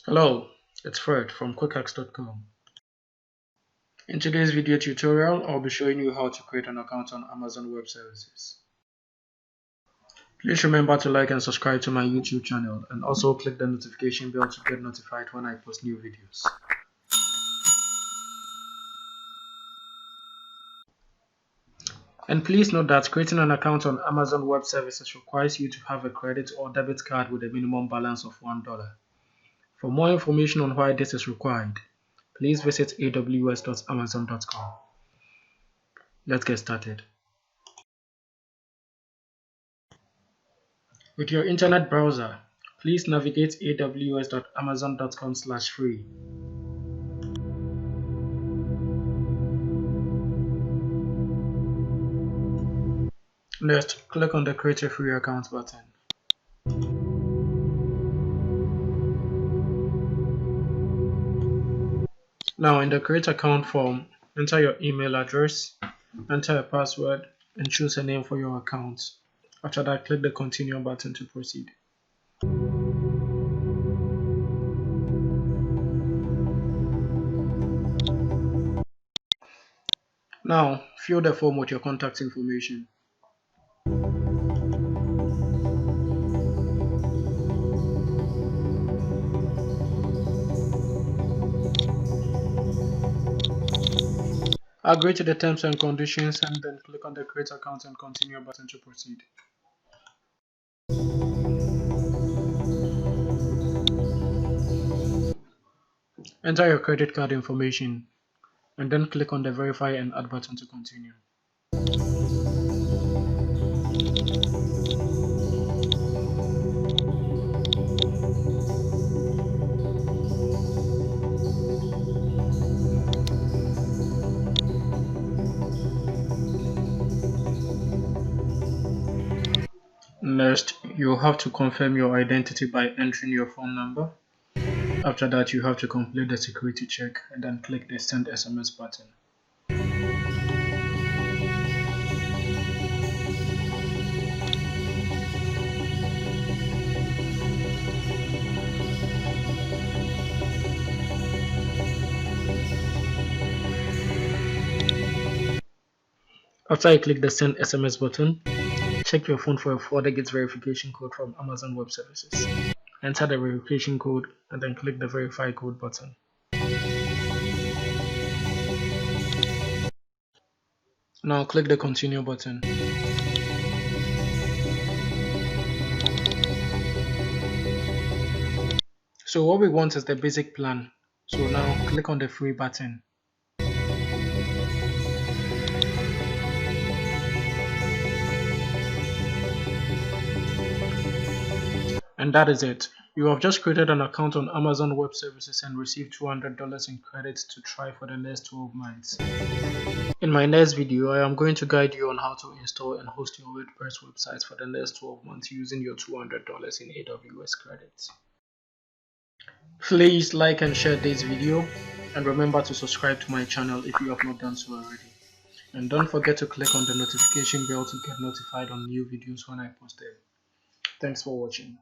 Hello, it's Fred from quickhacks.com. In today's video tutorial, I'll be showing you how to create an account on Amazon Web Services. Please remember to like and subscribe to my YouTube channel and also click the notification bell to get notified when I post new videos. And please note that creating an account on Amazon Web Services requires you to have a credit or debit card with a minimum balance of $1. For more information on why this is required, please visit aws.amazon.com. Let's get started. With your internet browser, please navigate aws.amazon.com/free. Next, click on the Create a Free Account button. Now, in the Create Account form, enter your email address, enter a password, and choose a name for your account. After that, click the Continue button to proceed. Now, fill the form with your contact information. Agree to the terms and conditions and then click on the Create Account and Continue button to proceed. Enter your credit card information and then click on the Verify and Add button to continue. Next, you have to confirm your identity by entering your phone number. After that, you have to complete the security check and then click the Send SMS button. After you click the Send SMS button, check your phone for a 4-digit verification code from Amazon Web Services. Enter the verification code and then click the Verify Code button. Now click the Continue button. So what we want is the basic plan. So now click on the Free button. And that is it. You have just created an account on Amazon Web Services and received $200 in credits to try for the next 12 months. In my next video, I am going to guide you on how to install and host your WordPress website for the next 12 months using your $200 in AWS credits. Please like and share this video, and remember to subscribe to my channel if you have not done so already. And don't forget to click on the notification bell to get notified on new videos when I post them. Thanks for watching.